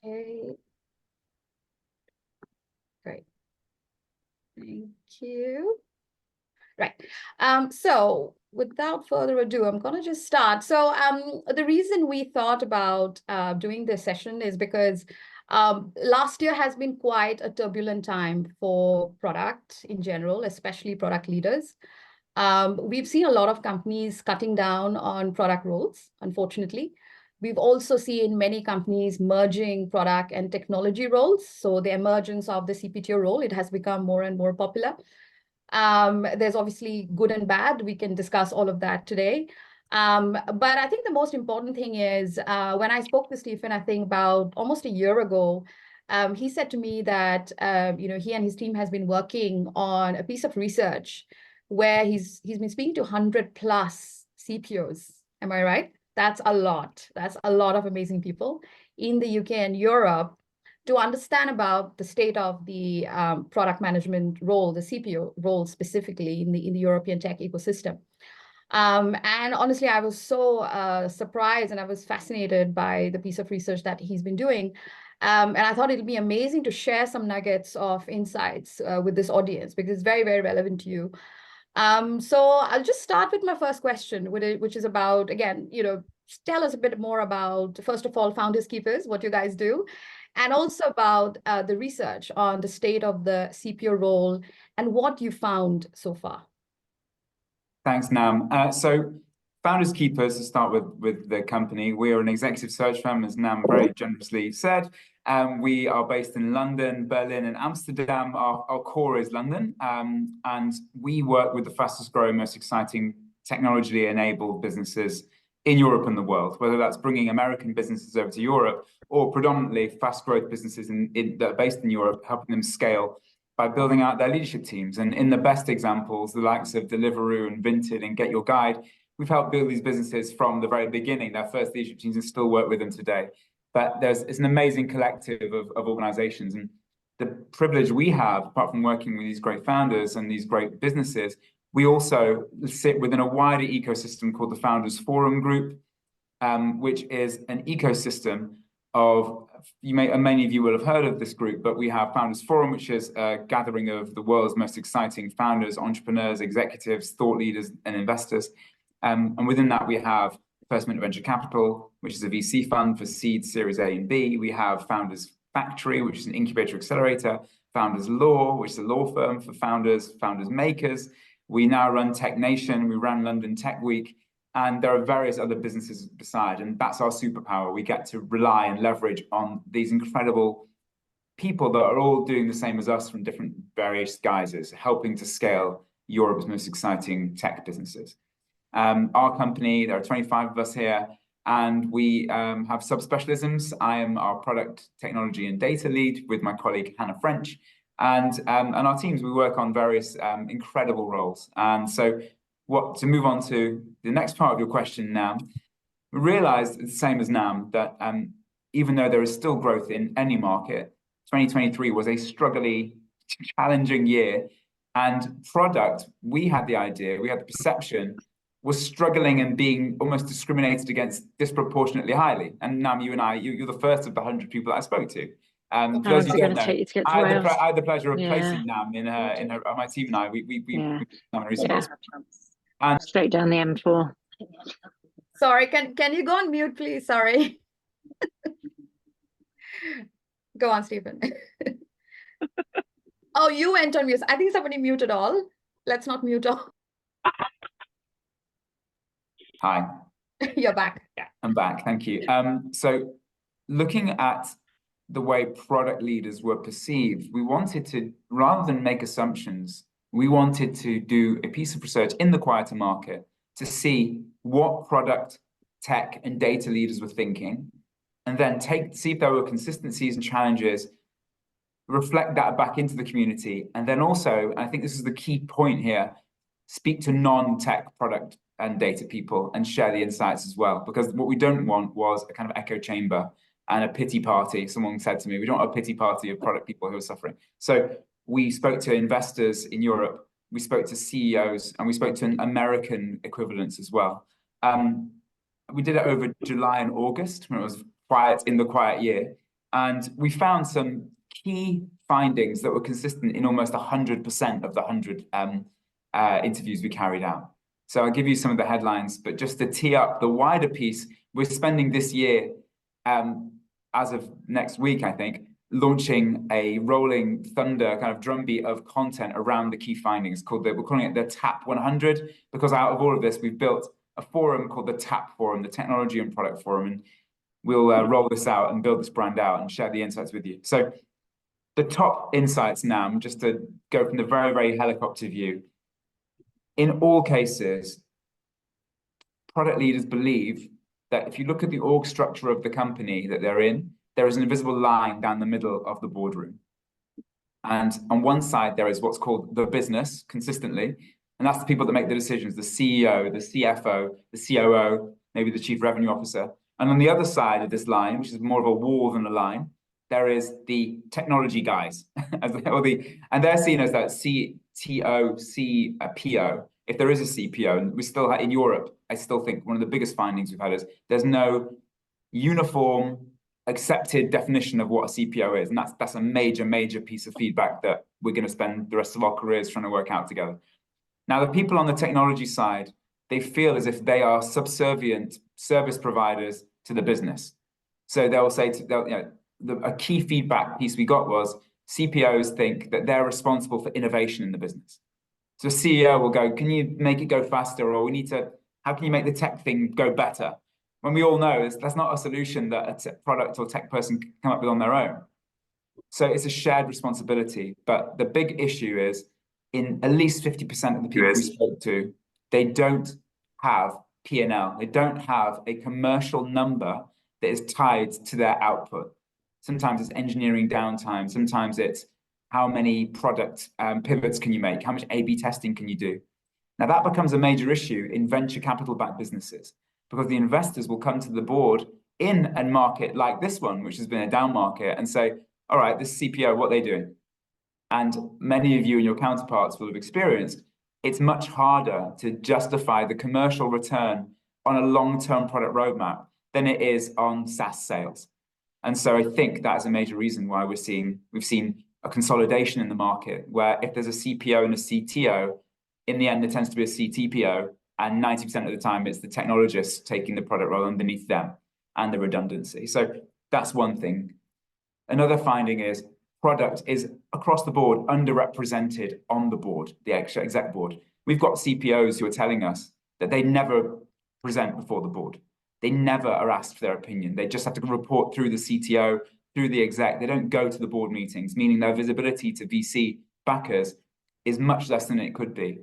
Okay, great. Thank you. Right. So without further ado, I'm going to just start. So the reason we thought about doing this session is because last year has been quite a turbulent time for product in general, especially product leaders. We've seen a lot of companies cutting down on product roles, unfortunately. We've also seen many companies merging product and technology roles. So the emergence of the CPTO role, it has become more and more popular. There's obviously good and bad. We can discuss all of that today. But I think the most important thing is when I spoke to Stephen, I think about almost a year ago, he said to me that he and his team has been working on a piece of research where he's been speaking to 100 plus CPOs. Am I right? That's a lot. That's a lot of amazing people in the UK and Europe to understand about the state of the product management role, the CPO role specifically in the European tech ecosystem. And honestly, I was so surprised and I was fascinated by the piece of research that he's been doing. And I thought it'd be amazing to share some nuggets of insights with this audience because it's very, very relevant to you. So I'll just start with my first question, which is about, again, tell us a bit more about, first of all, Founders Keepers, what you guys do, and also about the research on the state of the CPO role and what you found so far. Thanks, Nam. So Founders Keepers, to start with the company, we are an executive search firm, as Nam very generously said. We are based in London, Berlin, and Amsterdam. Our core is London, and we work with the fastest growing, most exciting technology-enabled businesses in Europe and the world, whether that's bringing American businesses over to Europe or predominantly fast growth businesses that are based in Europe, helping them scale by building out their leadership teams. And in the best examples, the likes of Deliveroo and Vinted and Get Your Guide, we've helped build these businesses from the very beginning, their first leadership teams, and still work with them today. But it's an amazing collective of organizations. And the privilege we have, apart from working with these great founders and these great businesses, we also sit within a wider ecosystem called the Founders Forum Group, which is an ecosystem of, many of you will have heard of this group, but we have Founders Forum, which is a gathering of the world's most exciting founders, entrepreneurs, executives, thought leaders, and investors. And within that, we have First Minute Venture Capital, which is a VC fund for seed, Series A and B. We have Founders Factory, which is an incubator accelerator. Founders Law, which is a law firm for founders, founders makers. We now run Tech Nation. We ran London Tech Week. And there are various other businesses beside, and that's our superpower. We get to rely and leverage on these incredible people that are all doing the same as us from different various guises, helping to scale Europe's most exciting tech businesses. Our company, there are 25 of us here, and we have subspecialisms. I am our product technology and data lead with my colleague Hannah French, and our teams, we work on various incredible roles. And so to move on to the next part of your question now, we realized the same as Nam that even though there is still growth in any market, 2023 was a struggly, challenging year. And product, we had the idea, we had the perception, was struggling and being almost discriminated against disproportionately highly. And Nam, you and you're the first of the 100 people that I spoke to. I was going to take you to get to Wales. I had the pleasure of placing Nam in my team and I. We and straight down the M4. Sorry, can you go on mute, please? Sorry. Go on, Stephen. Oh, you went on mute. I think somebody muted all. Let's not mute all. Hi. You're back. Yeah, I'm back. Thank you. So looking at the way product leaders were perceived, we wanted to, rather than make assumptions, we wanted to do a piece of research in the quieter market to see what product, tech, and data leaders were thinking, and then see if there were consistencies and challenges, reflect that back into the community, and then also, I think this is the key point here, speak to non-tech product and data people and share the insights as well. Because what we don't want was a kind of echo chamber and a pity party. Someone said to me, we don't want a pity party of product people who are suffering. So we spoke to investors in Europe, we spoke to CEOs, and we spoke to American equivalents as well. We did it over July and August when it was quiet in the quiet year. And we found some key findings that were consistent in almost 100% of the 100 interviews we carried out. So I'll give you some of the headlines, but just to tee up the wider piece, we're spending this year, as of next week, I think, launching a rolling thunder kind of drumbeat of content around the key findings we're calling it the TAP 100, because out of all of this, we've built a forum called the TAP Forum, the Technology and Product Forum, and we'll roll this out and build this brand out and share the insights with you. So the top insights now, just to go from the very, very helicopter view, in all cases, product leaders believe that if you look at the org structure of the company that they're in, there is an invisible line down the middle of the boardroom. And on one side, there is what's called the business consistently, and that's the people that make the decisions, the CEO, the CFO, the COO, maybe the chief revenue officer. And on the other side of this line, which is more of a wall than a line, there is the technology guys, and they're seen as that CTO, CPO. If there is a CPO, and we still in Europe, I still think one of the biggest findings we've had is there's no uniform accepted definition of what a CPO is, and that's a major piece of feedback that we're going to spend the rest of our careers trying to work out together. Now, the people on the technology side, they feel as if they are subservient service providers to the business. So they'll say, a key feedback piece we got was CPOs think that they're responsible for innovation in the business. So CEO will go, can you make it go faster? Or how can you make the tech thing go better? When we all know that's not a solution that a product or tech person can come up with on their own. So it's a shared responsibility. But the big issue is, in at least 50% of the people we spoke to, they don't have P&L. They don't have a commercial number that is tied to their output. Sometimes it's engineering downtime. Sometimes it's how many product pivots can you make? How much A/B testing can you do? Now, that becomes a major issue in venture capital-backed businesses, because the investors will come to the board in a market like this one, which has been a down market, and say, all right, this CPO, what are they doing? And many of you and your counterparts will have experienced, it's much harder to justify the commercial return on a long-term product roadmap than it is on SaaS sales. And so I think that is a major reason why we've seen a consolidation in the market, where if there's a CPO and a CTO, in the end, there tends to be a CTPO, and 90% of the time it's the technologists taking the product role underneath them and the redundancy. So that's one thing. Another finding is product is across the board underrepresented on the board, the exec board. We've got CPOs who are telling us that they never present before the board. They never are asked for their opinion. They just have to report through the CTO, through the exec. They don't go to the board meetings, meaning their visibility to VC backers is much less than it could be.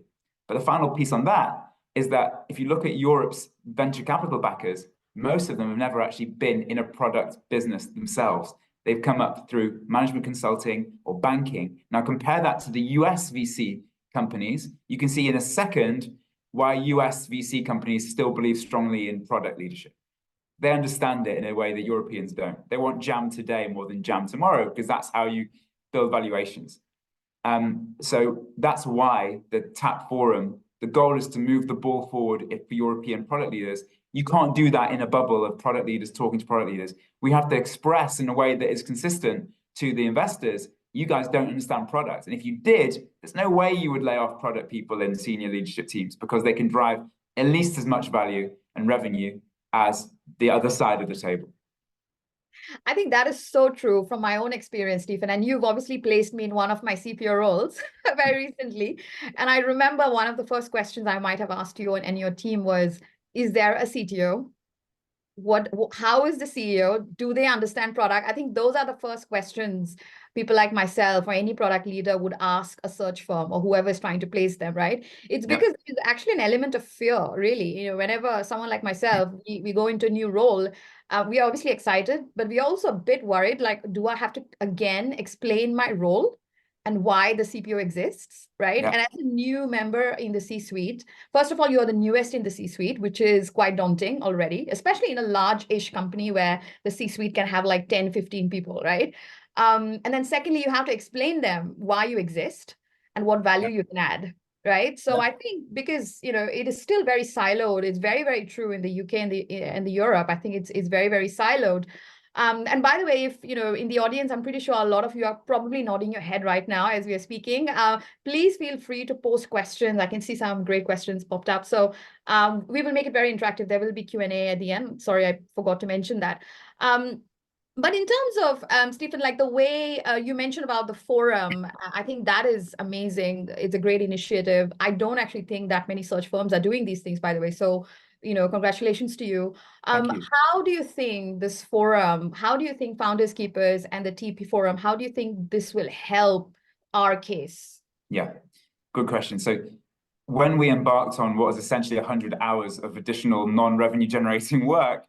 But the final piece on that is that if you look at Europe's venture capital backers, most of them have never actually been in a product business themselves. They've come up through management consulting or banking. Now compare that to the US VC companies. You can see in a second why US VC companies still believe strongly in product leadership. They understand it in a way that Europeans don't. They want jam today more than jam tomorrow, because that's how you build valuations. So that's why the TAP Forum, the goal is to move the ball forward for European product leaders. You can't do that in a bubble of product leaders talking to product leaders. We have to express in a way that is consistent to the investors, you guys don't understand products. And if you did, there's no way you would lay off product people in senior leadership teams, because they can drive at least as much value and revenue as the other side of the table. I think that is so true from my own experience, Stephen. And you've obviously placed me in one of my CPO roles very recently. And I remember one of the first questions I might have asked you and your team was, is there a CTO? How is the CEO? Do they understand product? I think those are the first questions people like myself or any product leader would ask a search firm or whoever is trying to place them, right? It's because there's actually an element of fear, really. You know, whenever someone like myself, we go into a new role, we are obviously excited, but we're also a bit worried, like, do I have to, again, explain my role and why the CPO exists, right? Yeah. And as a new member in the C-suite, first of all, you're the newest in the C-suite, which is quite daunting already, especially in a large-ish company where the C-suite can have like 10, 15 people, right? And then secondly, you have to explain them why you exist and what value you can add, right? So I think because, you know, it is still very siloed. It's very, very true in the UK and the Europe. I think it's very, very siloed. And by the way, if in the audience, I'm pretty sure a lot of you are probably nodding your head right now as we are speaking. Please feel free to post questions. I can see some great questions popped up. So we will make it very interactive. There will be Q&A at the end. Sorry, I forgot to mention that. But in terms of, Stephen, like the way you mentioned about the forum, I think that is amazing. It's a great initiative. I don't actually think that many search firms are doing these things, by the way. So, congratulations to you. Thank you. How do you think this forum, how do you think Founders Keepers and the TP Forum, how do you think this will help our case? Yeah, good question. So when we embarked on what was essentially 100 hours of additional non-revenue generating work,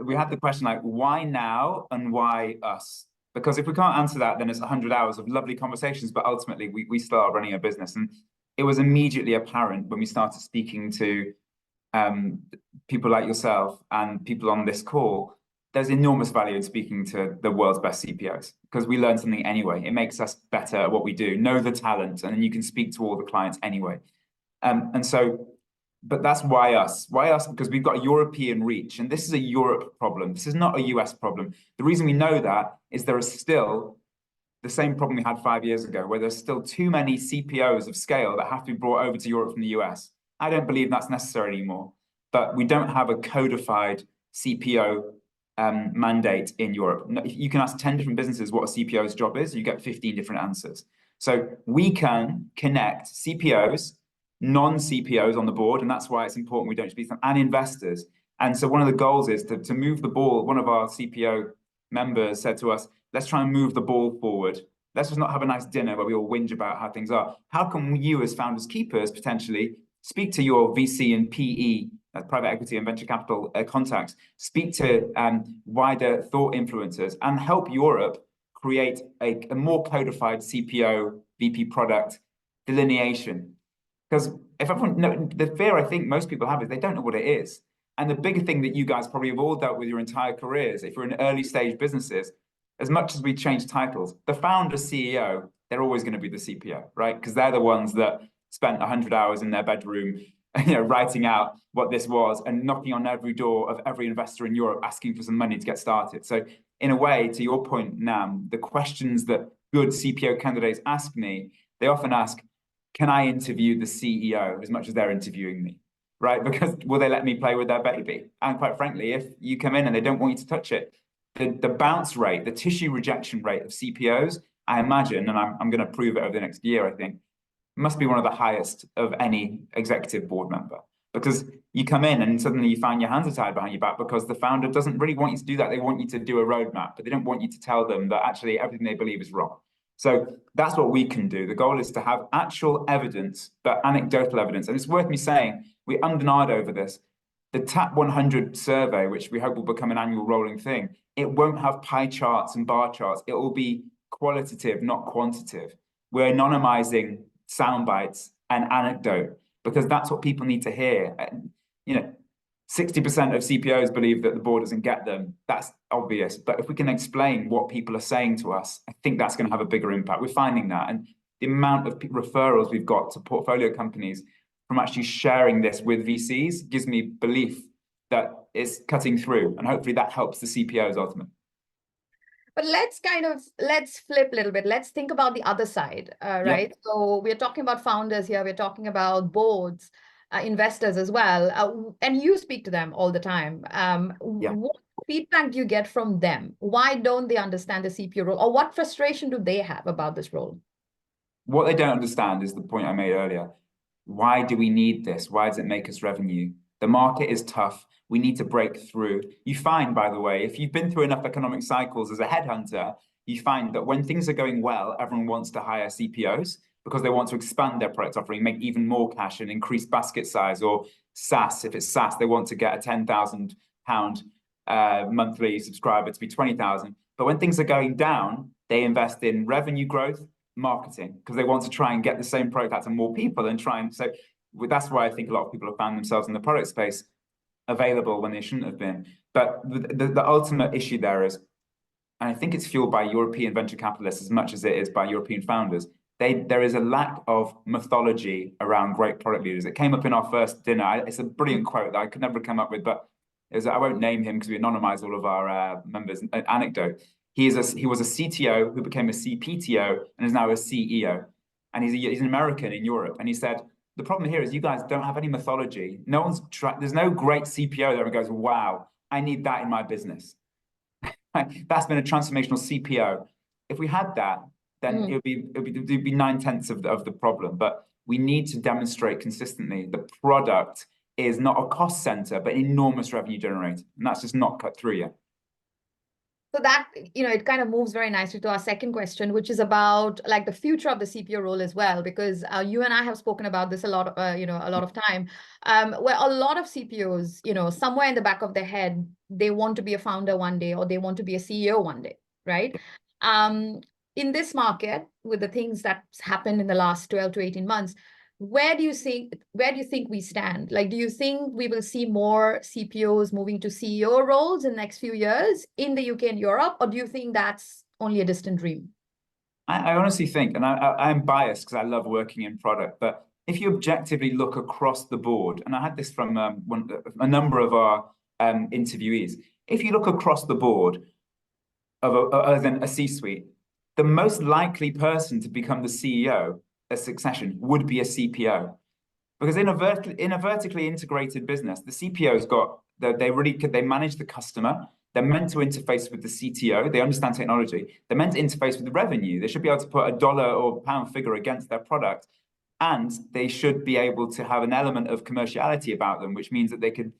we had the question like, why now and why us? Because if we can't answer that, then it's 100 hours of lovely conversations, but ultimately we still are running a business. And it was immediately apparent when we started speaking to people like yourself and people on this call, there's enormous value in speaking to the world's best CPOs because we learn something anyway. It makes us better at what we do, know the talent, and then you can speak to all the clients anyway. But that's why us? Why us? Because we've got a European reach, and this is a Europe problem. This is not a US problem. The reason we know that is there is still the same problem we had 5 years ago, where there's still too many CPOs of scale that have to be brought over to Europe from the US. I don't believe that's necessary anymore, but we don't have a codified CPO mandate in Europe. You can ask 10 different businesses what a CPO's job is, you get 15 different answers. So we can connect CPOs, non-CPOs on the board, and that's why it's important we don't speak to them, and investors. And so one of the goals is to move the ball. One of our CPO members said to us, let's try and move the ball forward. Let's just not have a nice dinner where we all whinge about how things are. How can you as Founders Keepers potentially speak to your VC and PE, private equity and venture capital contacts, speak to wider thought influencers and help Europe create a more codified CPO VP product delineation? Because if everyone, the fear I think most people have is they don't know what it is. And the bigger thing that you guys probably have all dealt with your entire careers, if you're in early stage businesses, as much as we change titles, the founder CEO, they're always going to be the CPO, right? Because they're the ones that spent 100 hours in their bedroom, writing out what this was and knocking on every door of every investor in Europe asking for some money to get started. So in a way, to your point, Nam, the questions that good CPO candidates ask me, they often ask, can I interview the CEO as much as they're interviewing me, right? Because will they let me play with their baby? And quite frankly, if you come in and they don't want you to touch it, the bounce rate, the tissue rejection rate of CPOs, I imagine, and I'm going to prove it over the next year, I think, must be one of the highest of any executive board member. Because you come in and suddenly you find your hands are tied behind your back because the founder doesn't really want you to do that. They want you to do a roadmap, but they don't want you to tell them that actually everything they believe is wrong. So that's what we can do. The goal is to have actual evidence, but anecdotal evidence. And it's worth me saying, we undernard over this. The TAP 100 survey, which we hope will become an annual rolling thing, it won't have pie charts and bar charts. It will be qualitative, not quantitative. We're anonymizing sound bites and anecdote because that's what people need to hear. 60% of CPOs believe that the board doesn't get them. That's obvious. But if we can explain what people are saying to us, I think that's going to have a bigger impact. We're finding that. And the amount of referrals we've got to portfolio companies from actually sharing this with VCs gives me belief that it's cutting through. And hopefully that helps the CPOs ultimately. But let's flip a little bit. Let's think about the other side, right? Yep. So we're talking about founders here. We're talking about boards, investors as well. And you speak to them all the time. What feedback do you get from them? Why don't they understand the CPO role? Or what frustration do they have about this role? What they don't understand is the point I made earlier. Why do we need this? Why does it make us revenue? The market is tough. We need to break through. You find, by the way, if you've been through enough economic cycles as a headhunter, you find that when things are going well, everyone wants to hire CPOs because they want to expand their product offering, make even more cash and increase basket size, or SaaS. If it's SaaS, they want to get a £10,000 monthly subscriber to be 20,000. But when things are going down, they invest in revenue growth, marketing, because they want to try and get the same product out to more people and try and so that's why I think a lot of people have found themselves in the product space available when they shouldn't have been. But the ultimate issue there is, and I think it's fueled by European venture capitalists as much as it is by European founders, there is a lack of mythology around great product leaders. It came up in our first dinner. It's a brilliant quote that I could never come up with, but I won't name him because we anonymize all of our members. An anecdote. He was a CTO who became a CPTO and is now a CEO. And he's an American in Europe. And he said, the problem here is you guys don't have any mythology. There's no great CPO there who goes, wow, I need that in my business. That's been a transformational CPO. If we had that, then it'd be 9/10 of the problem. But we need to demonstrate consistently the product is not a cost center, but enormous revenue generator. And that's just not cut through yet. So that, it kind of moves very nicely to our second question, which is about like the future of the CPO role as well, because you and I have spoken about this a lot, a lot of time, where a lot of CPOs, somewhere in the back of their head, they want to be a founder one day, or they want to be a CEO one day, right? In this market, with the things that's happened in the last 12 to 18 months, where do you think we stand? Like, do you think we will see more CPOs moving to CEO roles in the next few years in the UK and Europe, or do you think that's only a distant dream? I honestly think, and I'm biased because I love working in product, but if you objectively look across the board, and I had this from a number of our interviewees, if you look across the board other than a C-suite, the most likely person to become the CEO, a succession, would be a CPO. Because in a vertically integrated business, the CPO's they manage the customer. They're meant to interface with the CTO. They understand technology. They're meant to interface with the revenue. They should be able to put a dollar or pound figure against their product. And they should be able to have an element of commerciality about them, which means that they could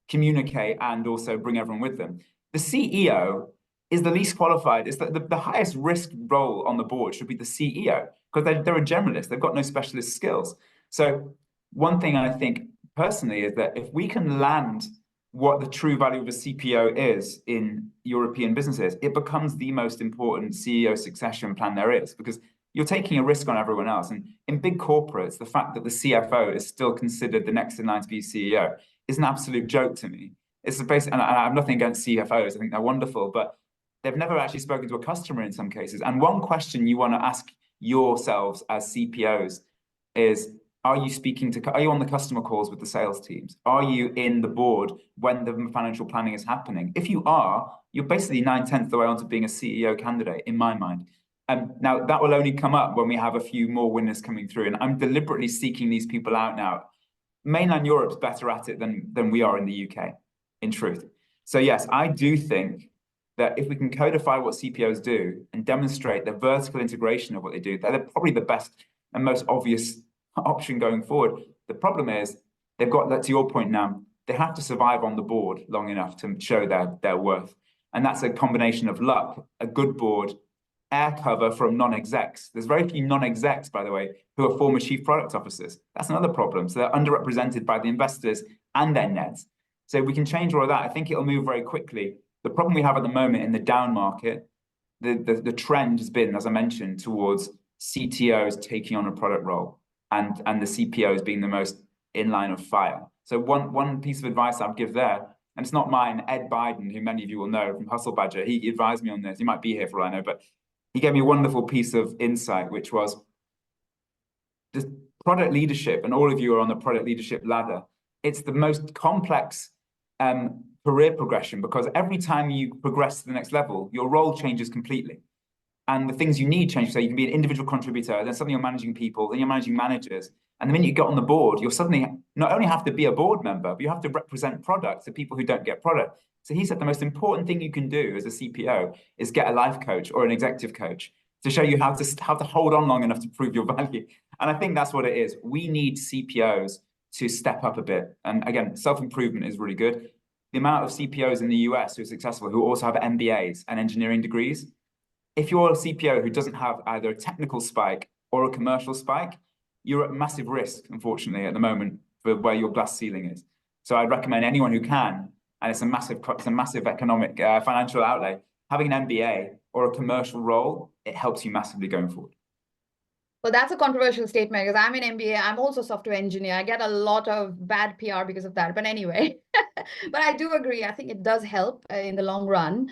communicate and also bring everyone with them. The CEO is the least qualified. It's the highest risk role on the board should be the CEO, because they're a generalist. They've got no specialist skills. So one thing I think personally is that if we can land what the true value of a CPO is in European businesses, it becomes the most important CEO succession plan there is, because you're taking a risk on everyone else. And in big corporates, the fact that the CFO is still considered the next in line to be CEO is an absolute joke to me. It's and I have nothing against CFOs. I think they're wonderful, but they've never actually spoken to a customer in some cases. And one question you want to ask yourselves as CPOs is, are you on the customer calls with the sales teams? Are you in the board when the financial planning is happening? If you are, you're basically 9/10 of the way onto being a CEO candidate, in my mind. Now, that will only come up when we have a few more winners coming through. And I'm deliberately seeking these people out now. Mainland Europe's better at it than we are in the UK, in truth. So yes, I do think that if we can codify what CPOs do and demonstrate the vertical integration of what they do, they're probably the best and most obvious option going forward. The problem is they've got that, to your point now, they have to survive on the board long enough to show their worth. And that's a combination of luck, a good board, air cover from non-execs. There's very few non-execs, by the way, who are former chief product officers. That's another problem. So they're underrepresented by the investors and their nets. So we can change all of that. I think it'll move very quickly. The problem we have at the moment in the down market, the trend has been, as I mentioned, towards CTOs taking on a product role and the CPOs being the most in line of fire. So one piece of advice I'd give there, and it's not mine, Ed Biden, who many of you will know from Hustle Badger, he advised me on this. He might be here for all I know, but he gave me a wonderful piece of insight, which was the product leadership, and all of you are on the product leadership ladder. It's the most complex career progression, because every time you progress to the next level, your role changes completely. And the things you need change. So you can be an individual contributor, then suddenly you're managing people, then you're managing managers. And the minute you get on the board, you'll suddenly not only have to be a board member, but you have to represent product to people who don't get product. So he said the most important thing you can do as a CPO is get a life coach or an executive coach to show you how to hold on long enough to prove your value. And I think that's what it is. We need CPOs to step up a bit. And again, self-improvement is really good. The amount of CPOs in the US who are successful, who also have MBAs and engineering degrees, if you're a CPO who doesn't have either a technical spike or a commercial spike, you're at massive risk, unfortunately, at the moment, for where your glass ceiling is. So I'd recommend anyone who can, and it's a massive economic, financial outlay, having an MBA or a commercial role, it helps you massively going forward. Well, that's a controversial statement because I'm an MBA. I'm also a software engineer. I get a lot of bad PR because of that. But anyway, but I do agree. I think it does help in the long run.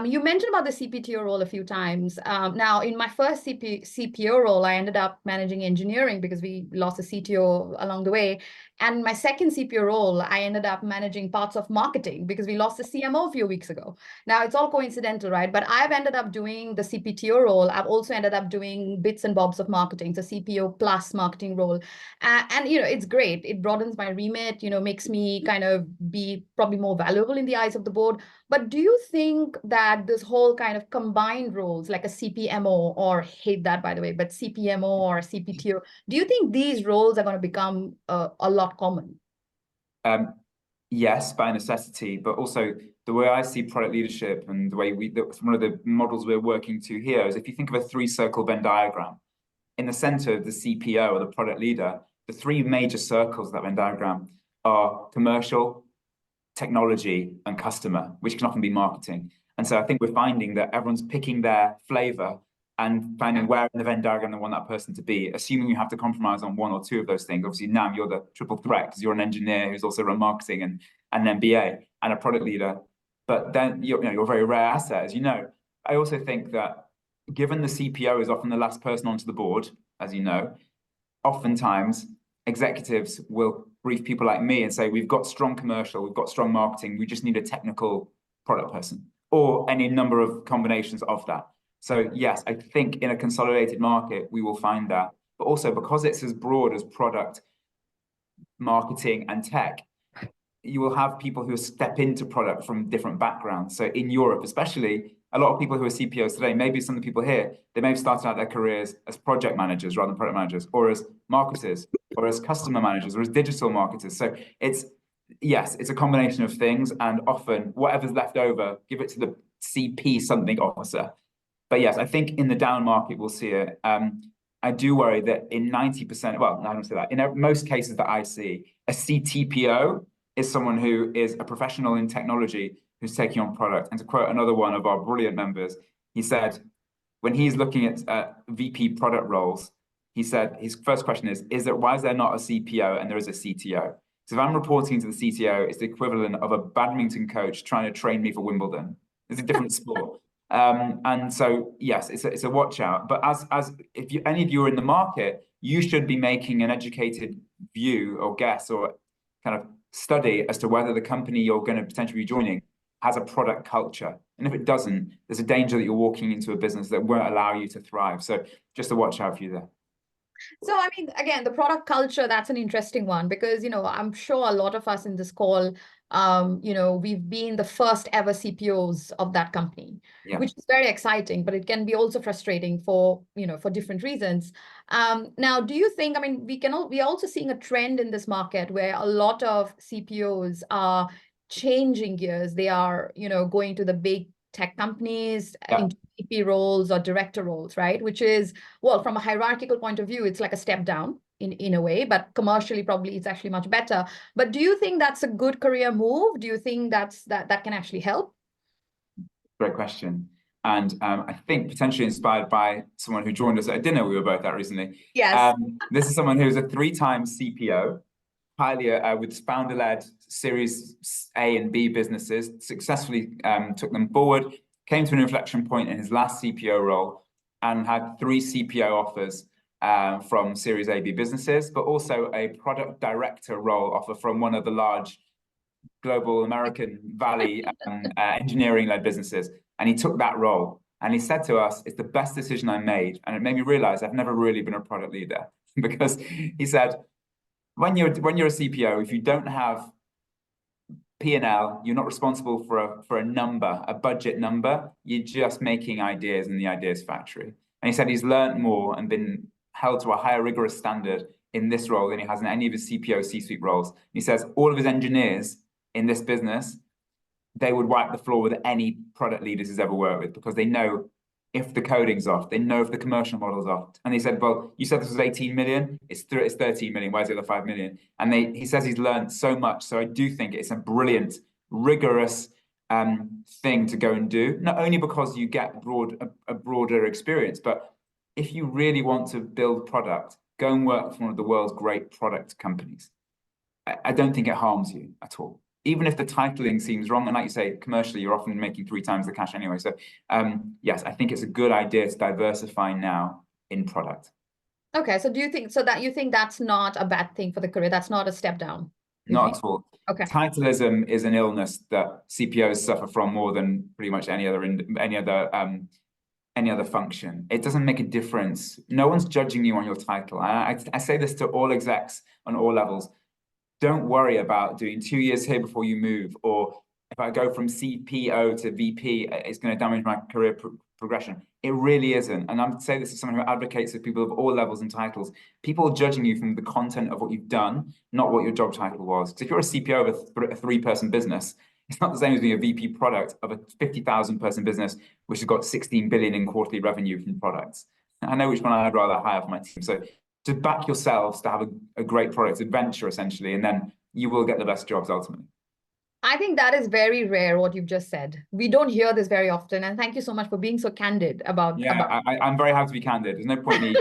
You mentioned about the CPTO role a few times. Now, in my first CPO role, I ended up managing engineering because we lost a CTO along the way. And my second CPO role, I ended up managing parts of marketing because we lost the CMO a few weeks ago. Now, it's all coincidental, right? But I've ended up doing the CPTO role. I've also ended up doing bits and bobs of marketing, the CPO plus marketing role. And, it's great. It broadens my remit, makes me kind of be probably more valuable in the eyes of the board. But do you think that this whole kind of combined roles, like a CPMO, or hate that, by the way, but CPMO or a CPTO, do you think these roles are going to become a lot common? Yes, by necessity, but also the way I see product leadership and the way one of the models we're working to here is if you think of a three-circle Venn diagram, in the center of the CPO or the product leader, the three major circles of that Venn diagram are commercial, technology, and customer, which can often be marketing. And so I think we're finding that everyone's picking their flavor and finding where in the Venn diagram they want that person to be, assuming you have to compromise on one or two of those things. Obviously, now you're the triple threat because you're an engineer who's also run marketing and an MBA and a product leader. But then you're a very rare asset, as you know. I also think that given the CPO is often the last person onto the board, as you know, oftentimes executives will brief people like me and say, we've got strong commercial, we've got strong marketing, we just need a technical product person, or any number of combinations of that. So yes, I think in a consolidated market, we will find that. But also because it's as broad as product, marketing, and tech, you will have people who step into product from different backgrounds. So in Europe, especially, a lot of people who are CPOs today, maybe some of the people here, they may have started out their careers as project managers rather than product managers, or as marketers, or as customer managers, or as digital marketers. So yes, it's a combination of things, and often whatever's left over, give it to the CP something officer. But yes, I think in the down market, we'll see it. I do worry that in 90%, well, I don't say that, in most cases that I see, a CTPO is someone who is a professional in technology who's taking on product. And to quote another one of our brilliant members, he said, when he's looking at VP product roles, he said, his first question is that why is there not a CPO and there is a CTO? So if I'm reporting to the CTO, it's the equivalent of a badminton coach trying to train me for Wimbledon. It's a different sport. And so, yes, it's a watch out. But as if any of you are in the market, you should be making an educated view or guess or kind of study as to whether the company you're going to potentially be joining has a product culture. And if it doesn't, there's a danger that you're walking into a business that won't allow you to thrive. So just a watch out for you there. So, I mean, again, the product culture, that's an interesting one because, I'm sure a lot of us in this call, we've been the first ever CPOs of that company, which is very exciting, but it can be also frustrating for different reasons. Now, do you think, I mean, we are also seeing a trend in this market where a lot of CPOs are changing gears. They are, going to the big tech companies into VP roles or director roles, right? Which is, well, from a hierarchical point of view, it's like a step down in a way, but commercially probably it's actually much better. But do you think that's a good career move? Do you think that can actually help? Great question. And I think potentially inspired by someone who joined us at a dinner we were both at recently. Yes. This is someone who's a 3-time CPO, highly with founder-led Series A and B businesses, successfully took them forward, came to an inflection point in his last CPO role, and had 3 CPO offers from Series A, B businesses, but also a product director role offer from one of the large global American Valley engineering-led businesses. And he took that role. And he said to us, it's the best decision I made. And it made me realize I've never really been a product leader because he said, when you're a CPO, if you don't have P&L, you're not responsible for a number, a budget number. You're just making ideas in the ideas factory. And he said he's learned more and been held to a higher rigorous standard in this role than he has in any of his CPO C-suite roles. And he says all of his engineers in this business, they would wipe the floor with any product leaders he's ever worked with because they know if the coding's off, they know if the commercial model's off. And he said, well, you said this was 18 million, it's 13 million, where's the other 5 million? And he says he's learned so much. So I do think it's a brilliant, rigorous thing to go and do, not only because you get a broader experience, but if you really want to build product, go and work for one of the world's great product companies. I don't think it harms you at all. Even if the titling seems wrong, and like you say, commercially, you're often making 3 times the cash anyway. So yes, I think it's a good idea to diversify now in product. Okay, so do you think you think that's not a bad thing for the career? That's not a step down? Not at all. Okay. Titleism is an illness that CPOs suffer from more than pretty much any other function. It doesn't make a difference. No one's judging you on your title. I say this to all execs on all levels. Don't worry about doing 2 years here before you move, or if I go from CPO to VP, it's going to damage my career progression. It really isn't. And I'm saying this as someone who advocates for people of all levels and titles. People are judging you from the content of what you've done, not what your job title was. Because if you're a CPO of a 3-person business, it's not the same as being a VP product of a 50,000 person business, which has got 16 billion in quarterly revenue from products. I know which one I'd rather hire for my team. So to back yourselves to have a great product adventure, essentially, and then you will get the best jobs ultimately. I think that is very rare, what you've just said. We don't hear this very often. And thank you so much for being so candid about. Yeah, I'm very happy to be candid. There's no point in me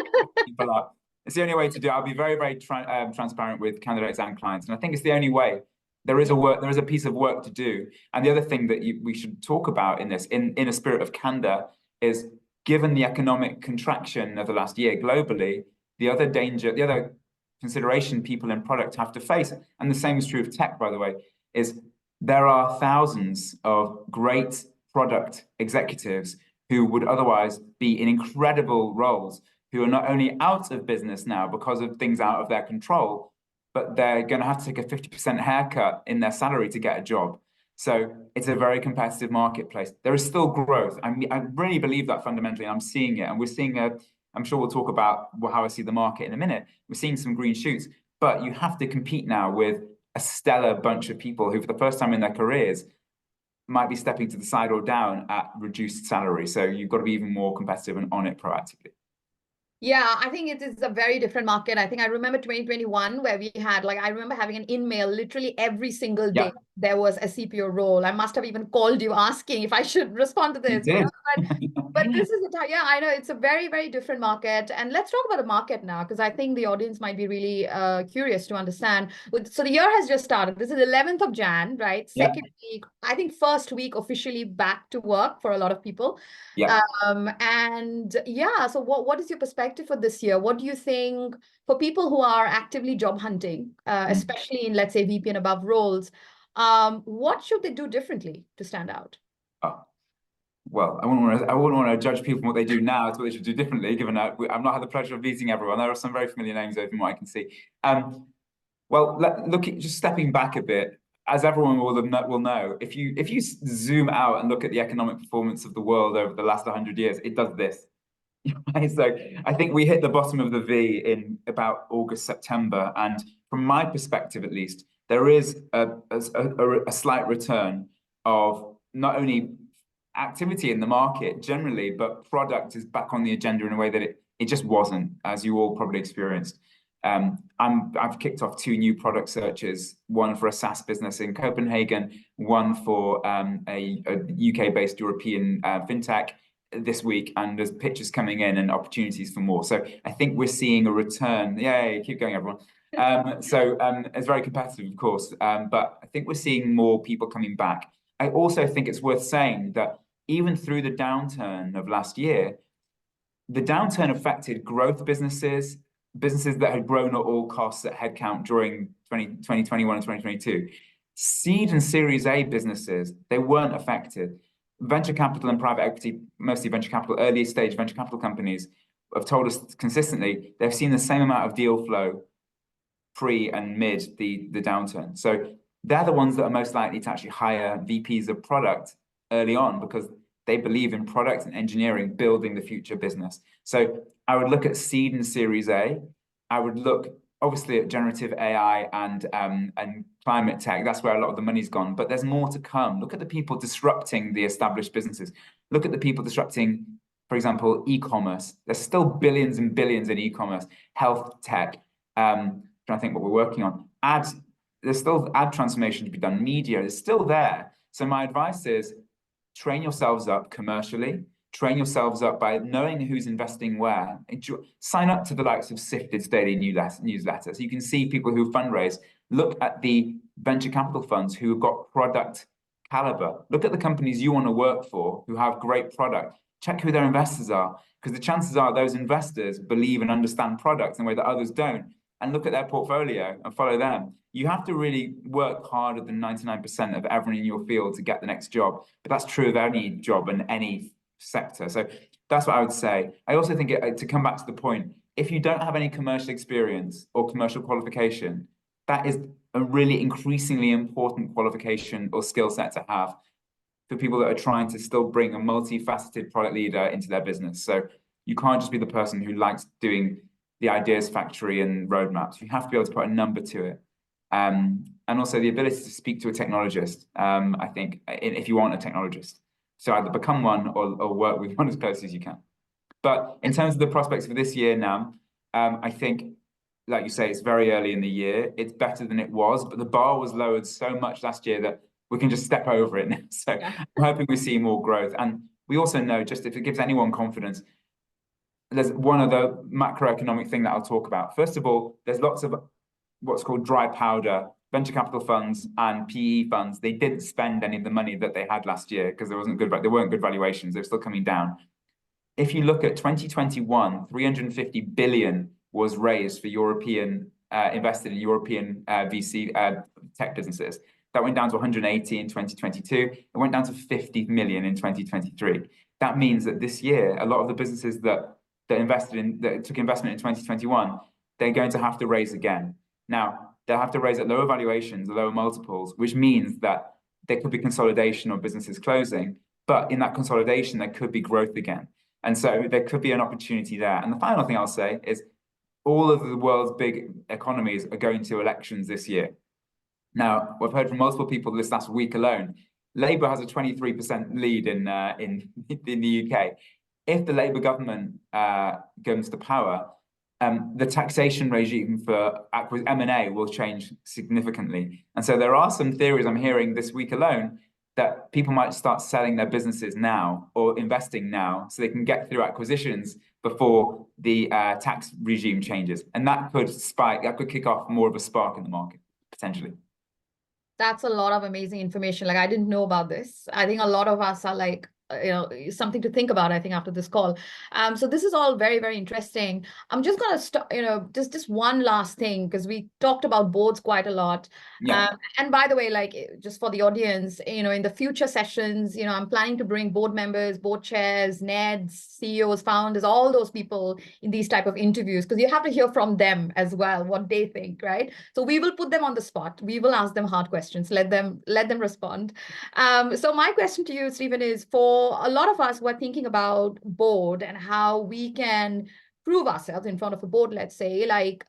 people up. It's the only way to do it. I'll be very, very transparent with candidates and clients. And I think it's the only way. There is a piece of work to do. And the other thing that we should talk about in this, in a spirit of candor, is given the economic contraction of the last year globally, the other consideration people in product have to face, and the same is true of tech, by the way, is there are thousands of great product executives who would otherwise be in incredible roles, who are not only out of business now because of things out of their control, but they're going to have to take a 50% haircut in their salary to get a job. So it's a very competitive marketplace. There is still growth. I really believe that fundamentally, and I'm seeing it. And we're seeing I'm sure we'll talk about how I see the market in a minute. We're seeing some green shoots, but you have to compete now with a stellar bunch of people who, for the first time in their careers, might be stepping to the side or down at reduced salary. So you've got to be even more competitive and on it proactively. Yeah, I think it is a very different market. I think I remember 2021 where we had, I remember having an in-mail literally every single day. There was a CPO role. I must have even called you asking if I should respond to this. You did. But this is I know it's a very, very different market. And let's talk about the market now, because I think the audience might be really curious to understand. So the year has just started. This is 11th of Jan, right? Second week, I think first week officially back to work for a lot of people. Yeah. So what is your perspective for this year? What do you think for people who are actively job hunting, especially in, let's say, VP and above roles? What should they do differently to stand out? Well, I wouldn't want to judge people from what they do now as what they should do differently, given that I've not had the pleasure of meeting everyone. There are some very familiar names over from what I can see. Well, just stepping back a bit, as everyone will know, if you zoom out and look at the economic performance of the world over the last 100 years, it does this. So I think we hit the bottom of the V in about August, September, and from my perspective, at least, there is a slight return of not only activity in the market generally, but product is back on the agenda in a way that it just wasn't, as you all probably experienced. I've kicked off 2 new product searches, one for a SaaS business in Copenhagen, one for a UK-based European fintech this week, and there's pitches coming in and opportunities for more. So I think we're seeing a return. Yay, keep going, everyone. It's very competitive, of course, but I think we're seeing more people coming back. I also think it's worth saying that even through the downturn of last year, the downturn affected growth businesses that had grown at all costs at headcount during 2021 and 2022. Seed and Series A businesses, they weren't affected. Venture capital and private equity, mostly venture capital, early stage venture capital companies have told us consistently they've seen the same amount of deal flow pre and mid the downturn. So they're the ones that are most likely to actually hire VPs of product early on, because they believe in product and engineering building the future business. So I would look at seed and Series A. I would look obviously at generative AI and climate tech. That's where a lot of the money's gone, but there's more to come. Look at the people disrupting the established businesses. Look at the people disrupting, for example, e-commerce. There's still billions and billions in e-commerce, health tech. Trying to think what we're working on. Ads. There's still ad transformation to be done. Media is still there. So my advice is train yourselves up commercially, train yourselves up by knowing who's investing where. Sign up to the likes of Sifted's daily newsletter, so you can see people who fundraise. Look at the venture capital funds who have got product caliber. Look at the companies you want to work for who have great product. Check who their investors are, because the chances are those investors believe and understand products in a way that others don't. And look at their portfolio and follow them. You have to really work harder than 99% of everyone in your field to get the next job. But that's true of any job in any sector. So that's what I would say. I also think, to come back to the point, if you don't have any commercial experience or commercial qualification, that is a really increasingly important qualification or skill set to have for people that are trying to still bring a multifaceted product leader into their business. So you can't just be the person who likes doing the ideas factory and roadmaps. You have to be able to put a number to it. And also the ability to speak to a technologist, I think, if you want a technologist. So either become one or work with one as close as you can. But in terms of the prospects for this year now, I think, like you say, it's very early in the year. It's better than it was, but the bar was lowered so much last year that we can just step over it now. So I'm hoping we see more growth. And we also know, just if it gives anyone confidence, there's one other macroeconomic thing that I'll talk about. First of all, there's lots of what's called dry powder, venture capital funds and PE funds. They didn't spend any of the money that they had last year because there weren't good valuations. They're still coming down. If you look at 2021, 350 billion was raised for European invested in European VC tech businesses. That went down to 180 in 2022. It went down to 50 million in 2023. That means that this year, a lot of the businesses that took investment in 2021, they're going to have to raise again. Now, they'll have to raise at lower valuations, lower multiples, which means that there could be consolidation or businesses closing. But in that consolidation, there could be growth again. And so there could be an opportunity there. And the final thing I'll say is all of the world's big economies are going to elections this year. Now, we've heard from multiple people this last week alone. Labour has a 23% lead in the UK. If the Labour government comes to power, the taxation regime for M&A will change significantly. And so there are some theories I'm hearing this week alone that people might start selling their businesses now or investing now so they can get through acquisitions before the tax regime changes. And that could kick off more of a spark in the market, potentially. That's a lot of amazing information. Like, I didn't know about this. I think a lot of us are like, something to think about, I think, after this call. So this is all very, very interesting. I'm just going to stop, just one last thing, because we talked about boards quite a lot. Yeah. And by the way, like, just for the audience, in the future sessions, I'm planning to bring board members, board chairs, NEDs, CEOs, founders, all those people in these type of interviews, because you have to hear from them as well, what they think, right? So we will put them on the spot. We will ask them hard questions, let them respond. So my question to you, Stephen, is for a lot of us who are thinking about board and how we can prove ourselves in front of a board, let's say, like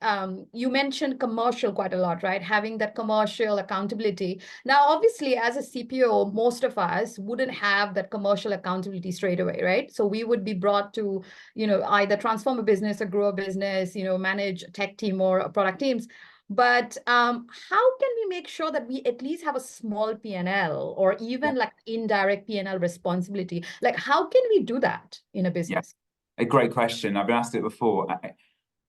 you mentioned commercial quite a lot, right? Having that commercial accountability. Now, obviously, as a CPO, most of us wouldn't have that commercial accountability straight away, right? So we would be brought to, either transform a business or grow a business, manage a tech team or product teams. But how can we make sure that we at least have a small P&L or even like indirect P&L responsibility? Like, how can we do that in a business? A great question. I've been asked it before.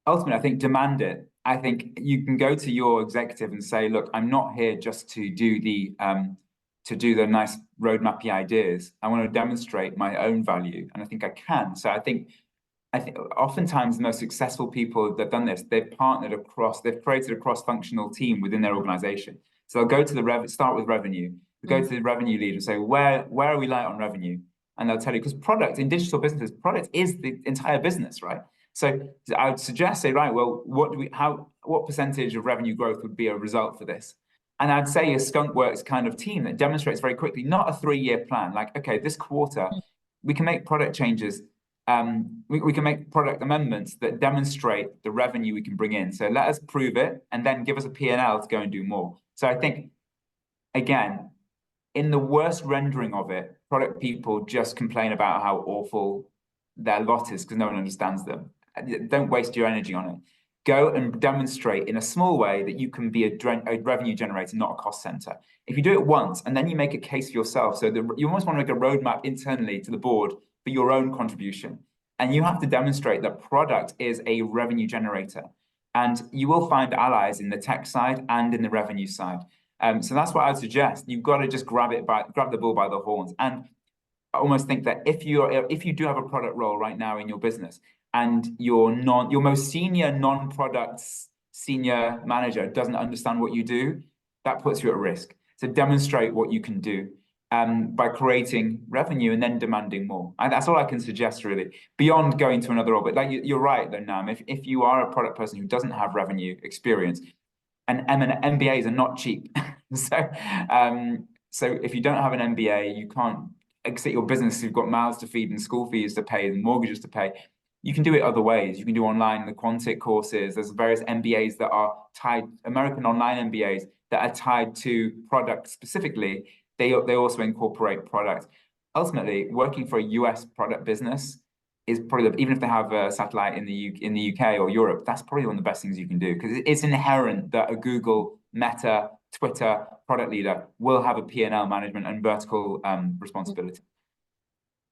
Ultimately, I think demand it. I think you can go to your executive and say, look, I'm not here just to do the nice roadmap ideas. I want to demonstrate my own value, and I think I can. So I think oftentimes the most successful people that have done this, they've created a cross-functional team within their organization. So they'll go to start with revenue. They'll go to the revenue lead and say, where are we light on revenue? And they'll tell you, because product in digital businesses, product is the entire business, right? So I would suggest, say, right, well, what percentage of revenue growth would be a result for this? And I'd say a skunkworks kind of team that demonstrates very quickly, not a 3-year plan. Like, okay, this quarter, we can make product changes. We can make product amendments that demonstrate the revenue we can bring in. So let us prove it and then give us a P&L to go and do more. So I think, again, in the worst rendering of it, product people just complain about how awful their lot is because no one understands them. Don't waste your energy on it. Go and demonstrate in a small way that you can be a revenue generator, not a cost center. If you do it once and then you make a case for yourself, so you almost want to make a roadmap internally to the board for your own contribution. And you have to demonstrate that product is a revenue generator. And you will find allies in the tech side and in the revenue side. So that's what I'd suggest. You've got to just grab the bull by the horns. And I almost think that if you do have a product role right now in your business, and your most senior non-product senior manager doesn't understand what you do, that puts you at risk. So demonstrate what you can do by creating revenue and then demanding more. And that's all I can suggest, really, beyond going to another role. But like you're right, though, Nam. If you are a product person who doesn't have revenue experience, and MBAs are not cheap, so if you don't have an MBA, you can't exit your business. You've got mouths to feed and school fees to pay and mortgages to pay. You can do it other ways. You can do online, the Quantic courses. There's various MBAs that are tied, American online MBAs that are tied to product specifically. They also incorporate product. Ultimately, working for a US product business is probably, even if they have a satellite in the UK or Europe, that's probably one of the best things you can do, because it's inherent that a Google, Meta, Twitter product leader will have a P&L management and vertical responsibility.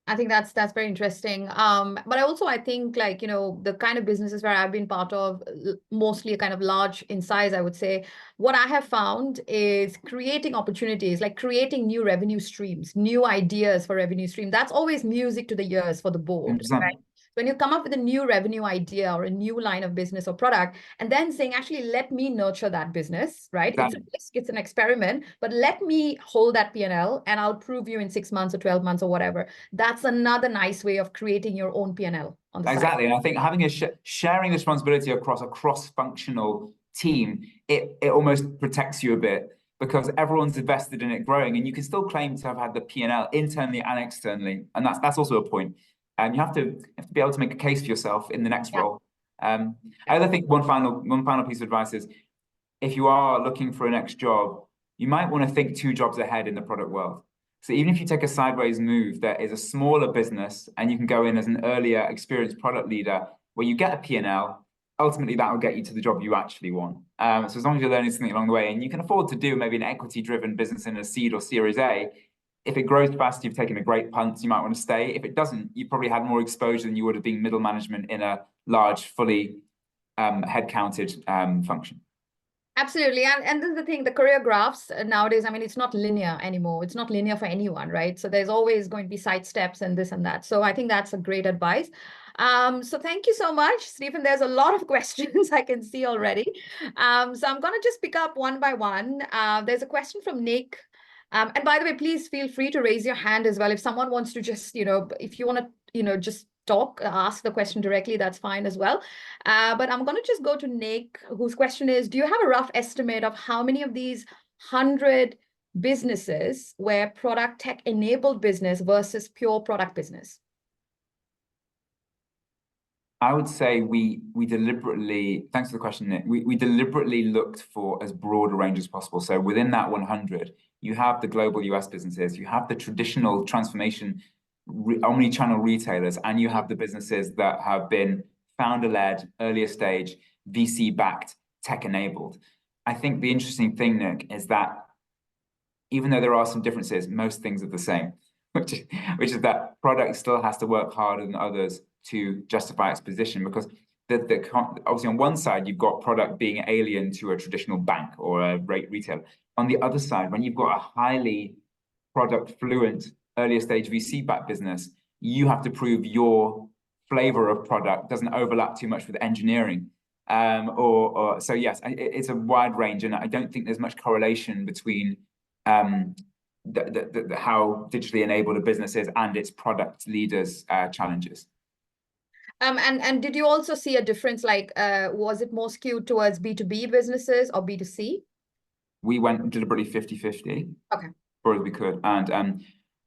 I think that's very interesting. But I think, like, the kind of businesses where I've been part of, mostly kind of large in size, I would say, what I have found is creating opportunities, like creating new revenue streams, new ideas for revenue stream. That's always music to the ears for the board, 100%. right? When you come up with a new revenue idea or a new line of business or product, and then saying, actually, let me nurture that business, right? Exactly. It's a risk, it's an experiment, but let me hold that P&L and I'll prove you in 6 months or 12 months or whatever. That's another nice way of creating your own P&L on the side. Exactly. And I think having sharing responsibility across a cross-functional team, it almost protects you a bit, because everyone's invested in it growing, and you can still claim to have had the P&L internally and externally. And that's also a point. And you have to be able to make a case for yourself in the next role. I think one final piece of advice is, if you are looking for a next job, you might want to think 2 jobs ahead in the product world. So even if you take a sideways move that is a smaller business and you can go in as an earlier experienced product leader where you get a P&L, ultimately that will get you to the job you actually want. So as long as you're learning something along the way, and you can afford to do maybe an equity-driven business in a seed or Series A, if it grows fast, you've taken a great punt, you might want to stay. If it doesn't, you probably had more exposure than you would have been middle management in a large, fully headcounted function. Absolutely. And this is the thing, the career graphs nowadays, I mean, it's not linear anymore. It's not linear for anyone, right? So there's always going to be side steps and this and that. So I think that's a great advice. So thank you so much, Stephen. There's a lot of questions I can see already. So I'm going to just pick up one by one. There's a question from Nick. And by the way, please feel free to raise your hand as well. If someone wants to just, if you want to, just talk, ask the question directly, that's fine as well. But I'm going to just go to Nick, whose question is, do you have a rough estimate of how many of these 100 businesses were product tech enabled business versus pure product business? I would say we deliberately, thanks for the question, Nick, we deliberately looked for as broad a range as possible. So within that 100, you have the global US businesses, you have the traditional transformation omni-channel retailers, and you have the businesses that have been founder-led, earlier stage, VC-backed, tech-enabled. I think the interesting thing, Nick, is that even though there are some differences, most things are the same, which is that product still has to work harder than others to justify its position, because obviously on one side you've got product being alien to a traditional bank or a retailer. On the other side, when you've got a highly product fluent earlier stage VC-backed business, you have to prove your flavor of product doesn't overlap too much with engineering. So yes, it's a wide range, and I don't think there's much correlation between how digitally enabled a business is and its product leaders' challenges. And did you also see a difference, like, was it more skewed towards B2B businesses or B2C? We went deliberately 50-50. Okay. Or as we could. And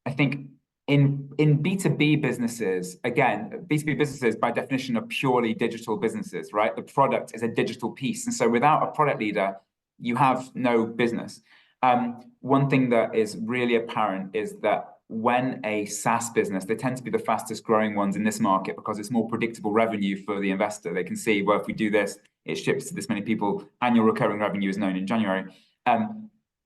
I think in B2B businesses, again, B2B businesses by definition are purely digital businesses, right? The product is a digital piece. And so without a product leader, you have no business. One thing that is really apparent is that when a SaaS business, they tend to be the fastest growing ones in this market because it's more predictable revenue for the investor. They can see, well, if we do this, it ships to this many people, annual recurring revenue is known in January.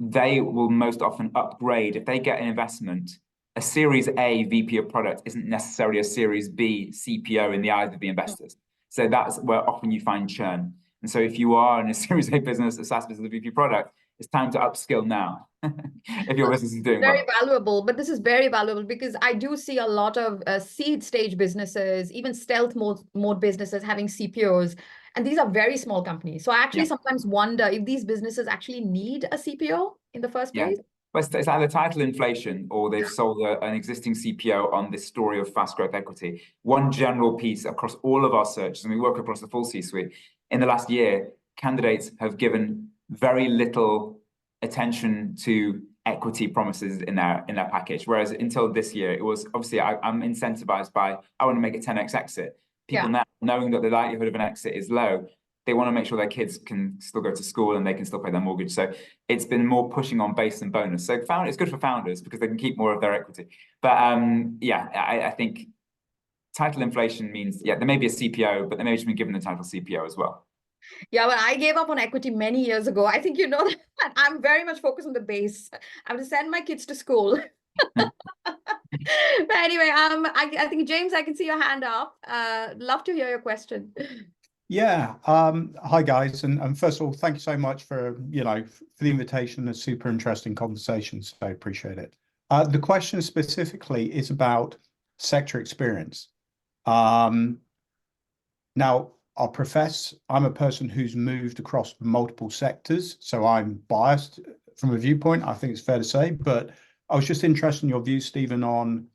They will most often upgrade, if they get an investment, a Series A VP of product isn't necessarily a Series B CPO in the eyes of the investors. So that's where often you find churn. And so if you are in a Series A business, a SaaS business, a VP product, it's time to upskill now if your business is doing very well. valuable, but this is very valuable because I do see a lot of seed stage businesses, even stealth mode businesses having CPOs, and these are very small companies. So I actually sometimes wonder if these businesses actually need a CPO in the first place. Well, it's either title inflation or they've sold an existing CPO on this story of fast growth equity. One general piece across all of our searches, and we work across the full C-suite, in the last year, candidates have given very little attention to equity promises in their package. Whereas until this year, it was obviously I'm incentivized by I want to make a 10x exit. People now, knowing that the likelihood of an exit is low, they want to make sure their kids can still go to school and they can still pay their mortgage. So it's been more pushing on base and bonus. So it's good for founders because they can keep more of their equity. But I think title inflation means, there may be a CPO, but they may just be given the title CPO as well. Yeah, well, I gave up on equity many years ago. I think you know that I'm very much focused on the base. I have to send my kids to school. But anyway, I think James, I can see your hand up. Love to hear your question. Yeah. Hi guys, and first of all, thank you so much for for the invitation. A super interesting conversation, so I appreciate it. The question specifically is about sector experience. Now, I'll profess I'm a person who's moved across multiple sectors, so I'm biased from a viewpoint, I think it's fair to say, but I was just interested in your view, Stephen, on,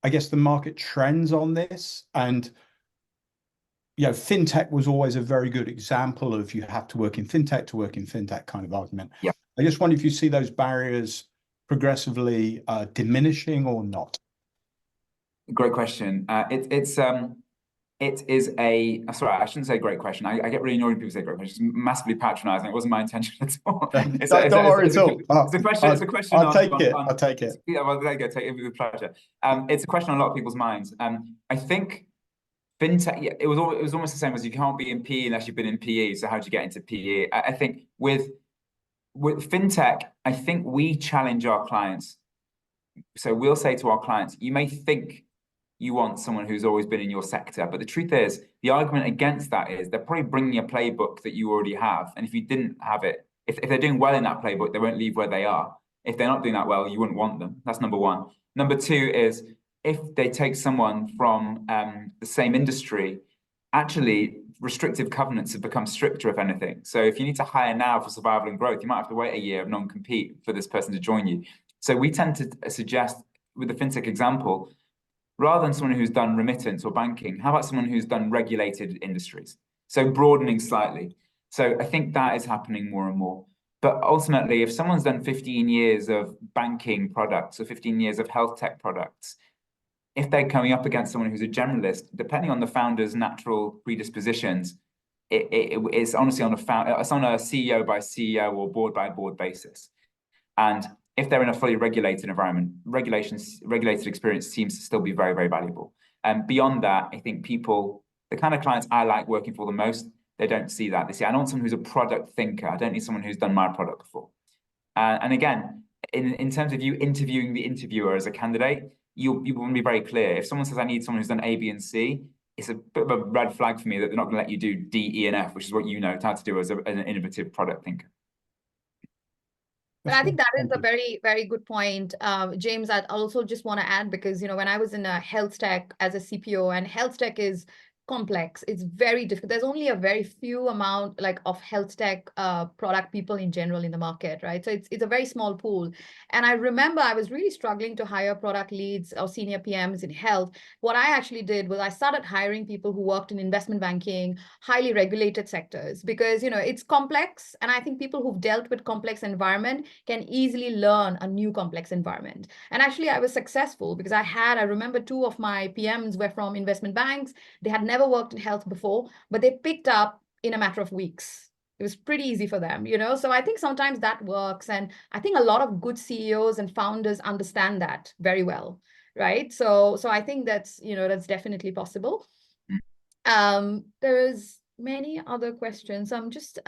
I guess, the market trends on this. And fintech was always a very good example of you have to work in fintech to work in fintech kind of argument. Yeah. I just wonder if you see those barriers progressively diminishing or not. Great question. It is sorry, I shouldn't say great question. I get really annoyed when people say great question. It's massively patronizing. It wasn't my intention at all. Don't worry at all. It's a question. It's a question. I'll take it. I'll take it. Yeah, well, there you go. Take it with pleasure. It's a question on a lot of people's minds. I think fintech, it was almost the same as you can't be in PE unless you've been in PE. So how do you get into PE? I think with fintech, I think we challenge our clients. So we'll say to our clients, you may think you want someone who's always been in your sector, but the truth is, the argument against that is they're probably bringing a playbook that you already have, and if you didn't have it, if they're doing well in that playbook, they won't leave where they are. If they're not doing that well, you wouldn't want them. That's number one. Number two is if they take someone from the same industry, actually restrictive covenants have become stricter, if anything. So if you need to hire now for survival and growth, you might have to wait a year of non-compete for this person to join you. So we tend to suggest, with the fintech example, rather than someone who's done remittance or banking, how about someone who's done regulated industries? So broadening slightly. So I think that is happening more and more. But ultimately, if someone's done 15 years of banking products or 15 years of health tech products, if they're coming up against someone who's a generalist, depending on the founder's natural predispositions, it's honestly on a CEO by CEO or board by board basis. And if they're in a fully regulated environment, regulated experience seems to still be very, very valuable. And beyond that, I think the kind of clients I like working for the most, they don't see that. They say, I don't want someone who's a product thinker. I don't need someone who's done my product before. And again, in terms of you interviewing the interviewer as a candidate, you want to be very clear. If someone says, I need someone who's done A, B, and C, it's a bit of a red flag for me that they're not going to let you do D, E, and F, which is what you know how to do as an innovative product thinker. But I think that is a very, very good point. James, I'd also just want to add, because, when I was in a health tech as a CPO, and health tech is complex, it's very difficult. There's only a very few amount of health tech product people in general in the market, right? So it's a very small pool. And I remember I was really struggling to hire product leads or senior PMs in health. What I actually did was I started hiring people who worked in investment banking, highly regulated sectors, because it's complex, and I think people who've dealt with complex environment can easily learn a new complex environment. And actually I was successful because I remember 2 of my PMs were from investment banks. They had never worked in health before, but they picked up in a matter of weeks. It was pretty easy for them, So I think sometimes that works. And I think a lot of good CEOs and founders understand that very well, right? So I think that's definitely possible. There is many other questions. I'm just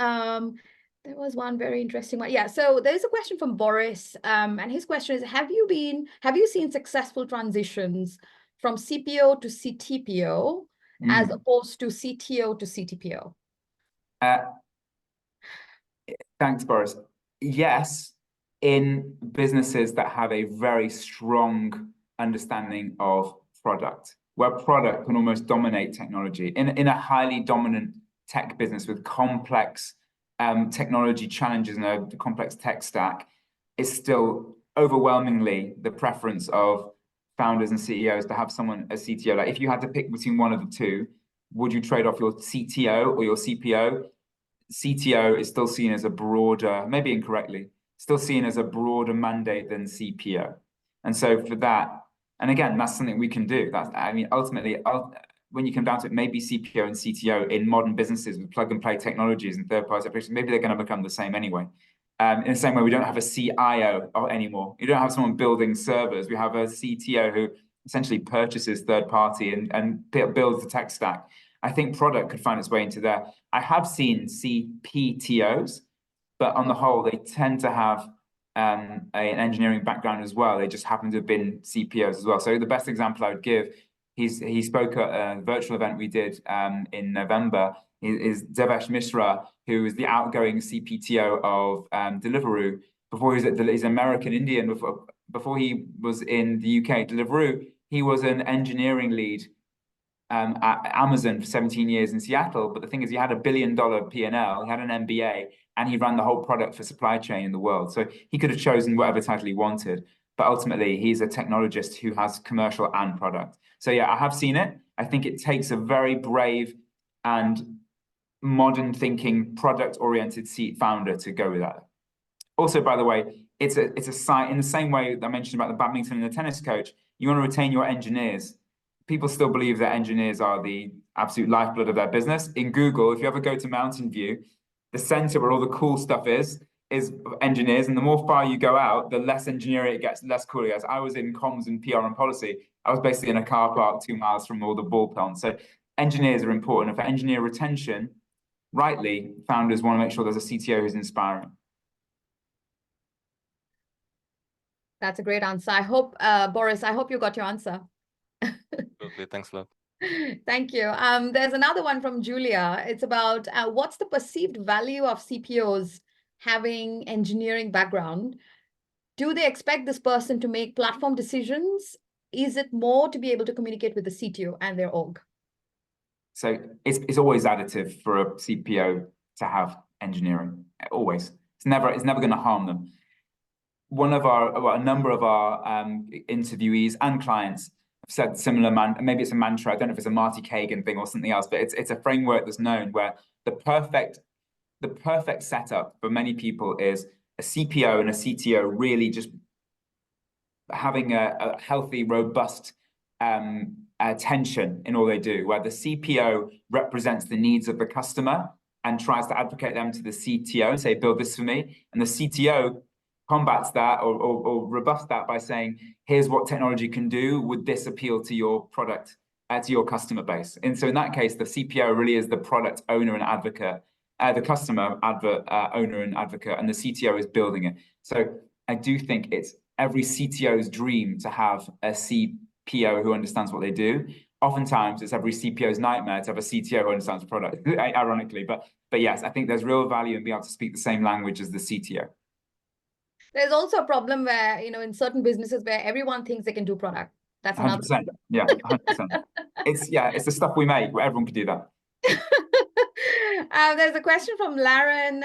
There was one very interesting one. Yeah, so there's a question from Boris, and his question is, have you seen successful transitions from CPO to CTPO as opposed to CTO to CTPO? Thanks, Boris. Yes, in businesses that have a very strong understanding of product, where product can almost dominate technology. In a highly dominant tech business with complex technology challenges and a complex tech stack, it's still overwhelmingly the preference of founders and CEOs to have someone as CTO. Like if you had to pick between one of the two, would you trade off your CTO or your CPO? CTO is still seen as a broader, maybe incorrectly, still seen as a broader mandate than CPO. And so for that, and again, that's something we can do. That's, I mean, ultimately, when you come down to it, maybe CPO and CTO in modern businesses with plug and play technologies and third-party applications, maybe they're going to become the same anyway. In the same way, we don't have a CIO anymore. You don't have someone building servers. We have a CTO who essentially purchases third-party and builds the tech stack. I think product could find its way into there. I have seen CPTOs, but on the whole, they tend to have an engineering background as well. They just happen to have been CPOs as well. So the best example I would give, he spoke at a virtual event we did in November, is Devesh Mishra, who is the outgoing CPTO of Deliveroo. Before he's American Indian. Before he was in the UK, Deliveroo, he was an engineering lead at Amazon for 17 years in Seattle. But the thing is, he had $1 billion P&L, he had an MBA, and he ran the whole product for supply chain in the world. So he could have chosen whatever title he wanted. But ultimately, he's a technologist who has commercial and product. So yeah, I have seen it. I think it takes a very brave and modern thinking, product-oriented founder to go with that. Also, by the way, it's a site in the same way that I mentioned about the badminton and the tennis coach. You want to retain your engineers. People still believe that engineers are the absolute lifeblood of their business. In Google, if you ever go to Mountain View, the center where all the cool stuff is engineers. And the more far you go out, the less engineering it gets, less cool it gets. I was in comms and PR and policy. I was basically in a car park 2 miles from all the ball ponds. So engineers are important. And for engineer retention, rightly, founders want to make sure there's a CTO who's inspiring. That's a great answer. I hope, Boris, I hope you got your answer. Okay, thanks a lot. Thank you. There's another one from Julia. It's about what's the perceived value of CPOs having engineering background? Do they expect this person to make platform decisions? Is it more to be able to communicate with the CTO and their org? So it's always additive for a CPO to have engineering. Always. It's never going to harm them. A number of our interviewees and clients have said similar, maybe it's a mantra, I don't know if it's a Marty Kagan thing or something else, but it's a framework that's known where the perfect setup for many people is a CPO and a CTO really just having a healthy, robust tension in all they do, where the CPO represents the needs of the customer and tries to advocate them to the CTO and say, build this for me. And the CTO combats that or rebuffs that by saying, here's what technology can do. Would this appeal to your product, to your customer base? And so in that case, the CPO really is the product owner and advocate, the customer owner and advocate, and the CTO is building it. So I do think it's every CTO's dream to have a CPO who understands what they do. Oftentimes, it's every CPO's nightmare to have a CTO who understands product, ironically. But yes, I think there's real value in being able to speak the same language as the CTO. There's also a problem where, in certain businesses where everyone thinks they can do product. That's 100%. Yeah, 100%. It's the stuff we make where everyone can do that. There's a question from Laren.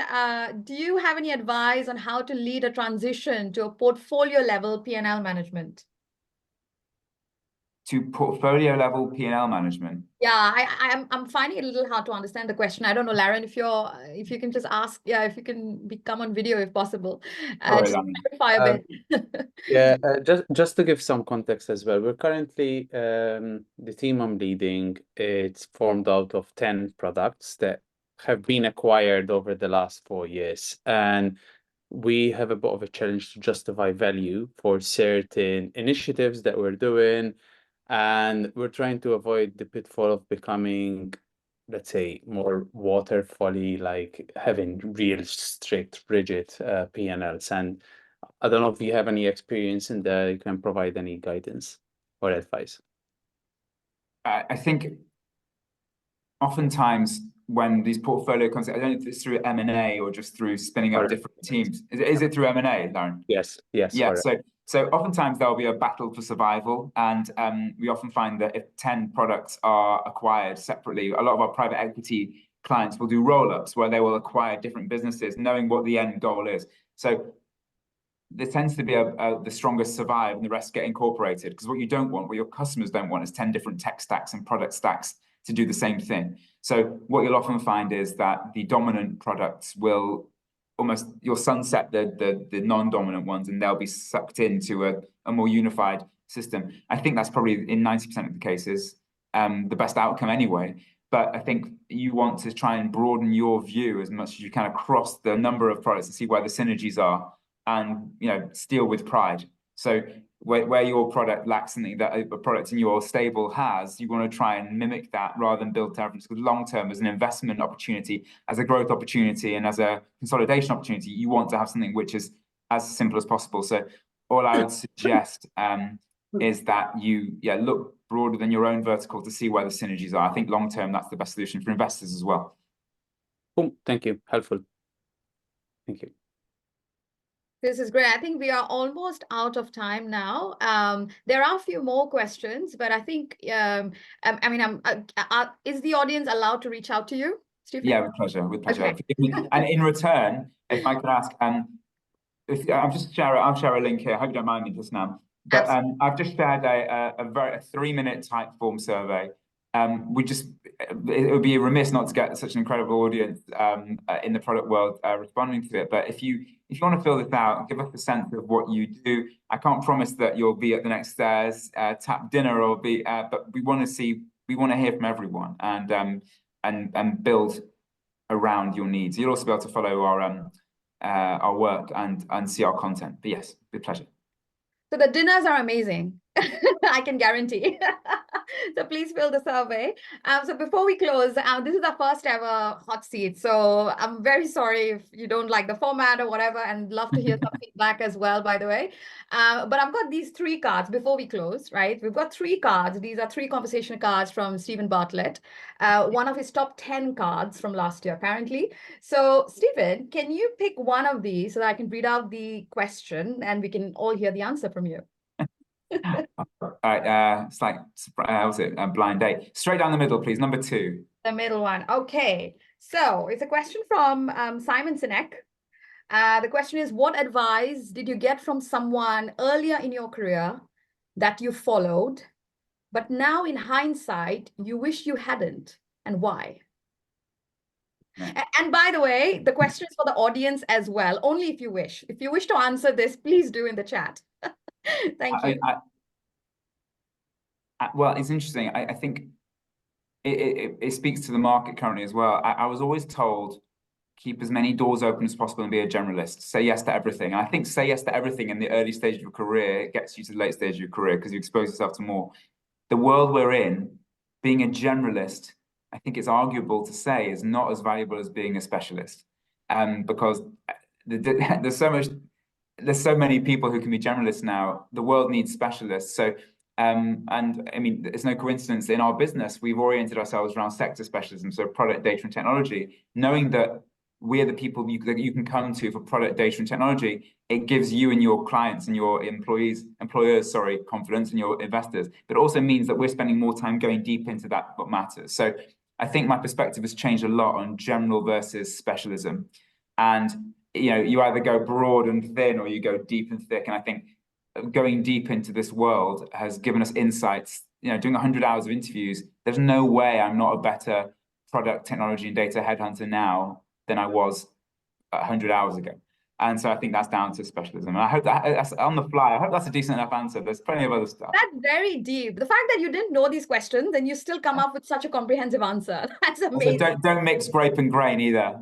Do you have any advice on how to lead a transition to a portfolio level P&L management? To portfolio level P&L management? Yeah, I'm finding it a little hard to understand the question. I don't know, Laren, if you can just ask, if you can come on video if possible. Sorry, just clarify a bit. Yeah, just to give some context as well. We're currently the team I'm leading. It's formed out of 10 products that have been acquired over the last 4 years, and we have a bit of a challenge to justify value for certain initiatives that we're doing. And we're trying to avoid the pitfall of becoming let's say, more waterfally, like having real strict, rigid P&Ls. And I don't know if you have any experience in there, you can provide any guidance or advice. I think oftentimes when these portfolio concepts, I don't know if it's through M&A or just through spinning up different teams. Is it through M&A, Lauren? Yes, yes. Yeah, correct. so oftentimes there'll be a battle for survival, and we often find that if 10 products are acquired separately, a lot of our private equity clients will do roll-ups where they will acquire different businesses, knowing what the end goal is. So there tends to be the strongest survive and the rest get incorporated, because what you don't want, what your customers don't want, is 10 different tech stacks and product stacks to do the same thing. So what you'll often find is that the dominant products will almost, you'll sunset the non-dominant ones, and they'll be sucked into a more unified system. I think that's probably in 90% of the cases the best outcome anyway. But I think you want to try and broaden your view as much as you can across the number of products and see where the synergies are, and steal with pride. So where your product lacks something that a product in your stable has, you want to try and mimic that rather than build difference. Because long term, as an investment opportunity, as a growth opportunity, and as a consolidation opportunity, you want to have something which is as simple as possible. So all I would suggest is that you look broader than your own vertical to see where the synergies are. I think long term, that's the best solution for investors as well. Cool. Thank you. Helpful. Thank you. This is great. I think we are almost out of time now. There are a few more questions, but I think, is the audience allowed to reach out to you, Stephen? Yeah, with pleasure, with pleasure. Okay. And in return, if I could ask, if I'll share a link here. I hope you don't mind me just now. But I've just shared a 3-minute type form survey. It would be remiss not to get such an incredible audience in the product world responding to it. But if you want to fill this out, give us a sense of what you do. I can't promise that you'll be at the next tap dinner or be, but we want to hear from everyone and build around your needs. You'll also be able to follow our work and see our content. But yes, with pleasure. So the dinners are amazing. I can guarantee. So please fill the survey. So before we close, this is our first ever hot seat. So I'm very sorry if you don't like the format or whatever, and love to hear some feedback as well, by the way. But I've got these 3 cards before we close, right? We've got 3 cards. These are 3 conversation cards from Stephen Bartlett, one of his top 10 cards from last year, apparently. So Stephen, can you pick one of these so that I can read out the question and we can all hear the answer from you? All right, it's like, was it a blind date? Straight down the middle, please. Number 2. The middle one. Okay. So it's a question from Simon Sinek. The question is, what advice did you get from someone earlier in your career that you followed, but now in hindsight, you wish you hadn't, and why? Yeah. And by the way, the question is for the audience as well, only if you wish. If you wish to answer this, please do in the chat. Thank you. Well, it's interesting. I think it speaks to the market currently as well. I was always told, keep as many doors open as possible and be a generalist. Say yes to everything. And I think say yes to everything in the early stage of your career gets you to the late stage of your career because you expose yourself to more. The world we're in, being a generalist, I think it's arguable to say, is not as valuable as being a specialist. Because there's so many people who can be generalists now. The world needs specialists. So and I mean, it's no coincidence in our business, we've oriented ourselves around sector specialism, so product, data, and technology, knowing that we're the people that you can come to for product, data, and technology. It gives you and your clients and your employers, confidence, and your investors. But it also means that we're spending more time going deep into that what matters. So I think my perspective has changed a lot on general versus specialism. And you either go broad and thin or you go deep and thick. And I think going deep into this world has given us insights. Doing 100 hours of interviews, there's no way I'm not a better product, technology, and data headhunter now than I was 100 hours ago. And so I think that's down to specialism. And I hope that's on the fly. I hope that's a decent enough answer. There's plenty of other stuff. That's very deep. The fact that you didn't know these questions and you still come up with such a comprehensive answer. That's amazing. Also, don't mix grape and grain either.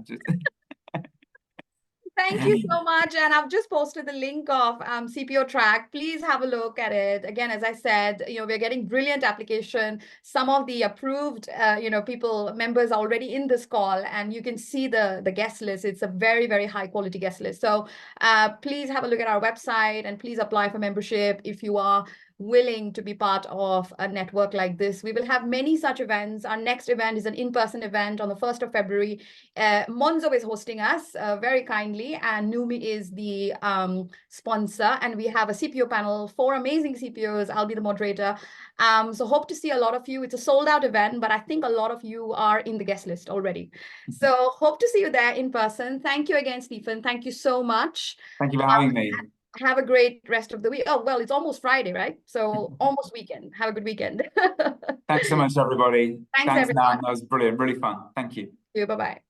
Thank you so much. And I've just posted the link of CPO track. Please have a look at it. Again, as I said, we're getting brilliant application. Some of the approved, members are already in this call, and you can see the guest list. It's a very, very high quality guest list. So please have a look at our website and please apply for membership if you are willing to be part of a network like this. We will have many such events. Our next event is an in-person event on the 1st of February. Monzo is hosting us very kindly, and Numi is the sponsor. And we have a CPO panel, 4 amazing CPOs. I'll be the moderator. So hope to see a lot of you. It's a sold-out event, but I think a lot of you are in the guest list already. So hope to see you there in person. Thank you again, Stephen. Thank you so much. Thank you for having me. Have a great rest of the week. Oh, well, it's almost Friday, right? So almost weekend. Have a good weekend. Thanks so much, everybody. Thanks everyone. Nam. That was brilliant. Really fun. Thank you. Bye-bye.